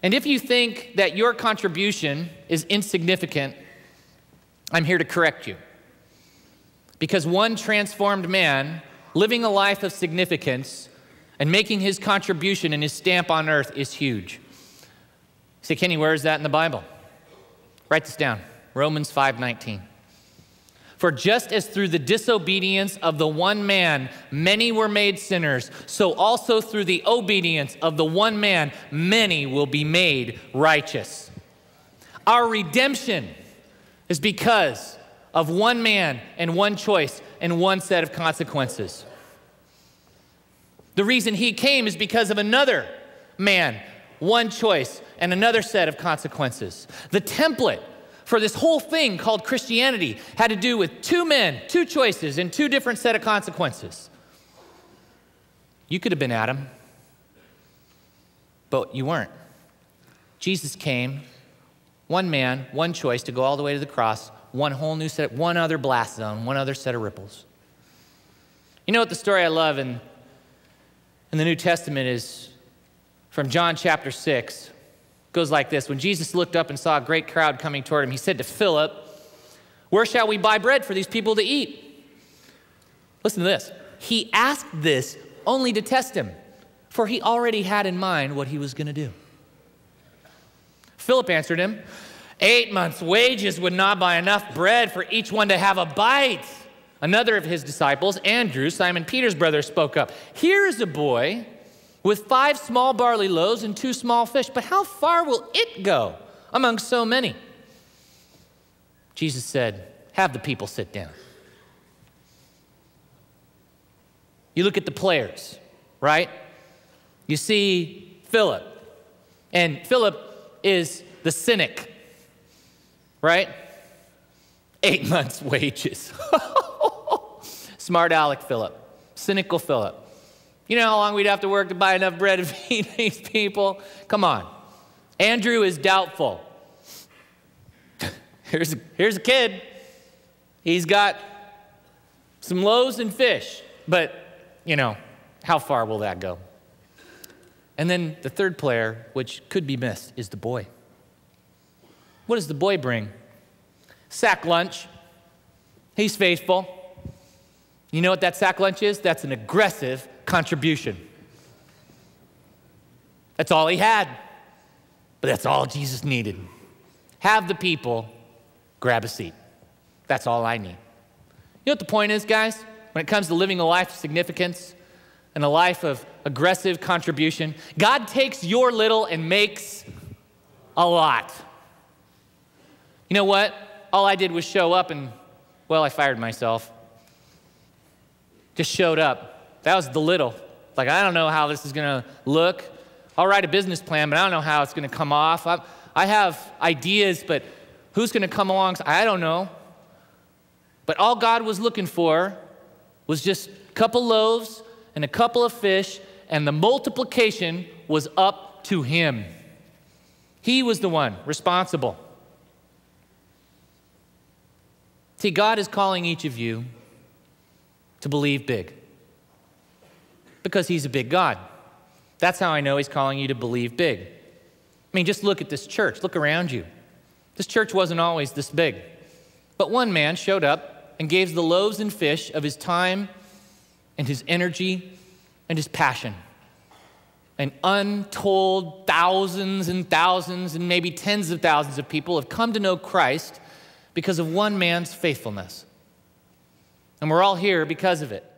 And if you think that your contribution is insignificant, I'm here to correct you. Because one transformed man living a life of significance and making his contribution and his stamp on earth is huge. You say, Kenny, where is that in the Bible? Write this down, Romans 5:19. For just as through the disobedience of the one man, many were made sinners, so also through the obedience of the one man, many will be made righteous. Our redemption is because of one man and one choice and one set of consequences. The reason he came is because of another man, one choice, and another set of consequences. The template for this whole thing called Christianity had to do with two men, two choices, and two different set of consequences. You could have been Adam, but you weren't. Jesus came, one man, one choice to go all the way to the cross, one whole new set, one other blast zone, one other set of ripples. You know what the story I love in the New Testament is from John chapter 6. It goes like this. When Jesus looked up and saw a great crowd coming toward him, he said to Philip, where shall we buy bread for these people to eat? Listen to this. He asked this only to test him, for he already had in mind what he was going to do. Philip answered him, 8 months' wages would not buy enough bread for each one to have a bite. Another of his disciples, Andrew, Simon Peter's brother, spoke up. Here is a boy with 5 small barley loaves and 2 small fish, but how far will it go among so many? Jesus said, have the people sit down. You look at the players, right? You see Philip, and Philip is the cynic, right? 8 months' wages. Smart aleck Philip, cynical Philip. You know how long we'd have to work to buy enough bread to feed these people? Come on. Andrew is doubtful. Here's a kid. He's got some loaves and fish, but, you know, how far will that go? And then the third player, which could be missed, is the boy. What does the boy bring? Sack lunch. He's faithful. You know what that sack lunch is? That's an aggressive contribution. That's all he had, but that's all Jesus needed. Have the people grab a seat. That's all I need. You know what the point is, guys? When it comes to living a life of significance and a life of aggressive contribution, God takes your little and makes a lot. You know what? All I did was show up and, well, I fired myself. Just showed up. That was the little. Like, I don't know how this is going to look. I'll write a business plan, but I don't know how it's going to come off. I have ideas, but who's going to come along? I don't know. But all God was looking for was just a couple loaves and a couple of fish, and the multiplication was up to him. He was the one responsible. See, God is calling each of you to believe big, because he's a big God. That's how I know he's calling you to believe big. I mean, just look at this church. Look around you. This church wasn't always this big. But one man showed up and gave the loaves and fish of his time and his energy and his passion. And untold thousands and thousands and maybe tens of thousands of people have come to know Christ because of one man's faithfulness. And we're all here because of it.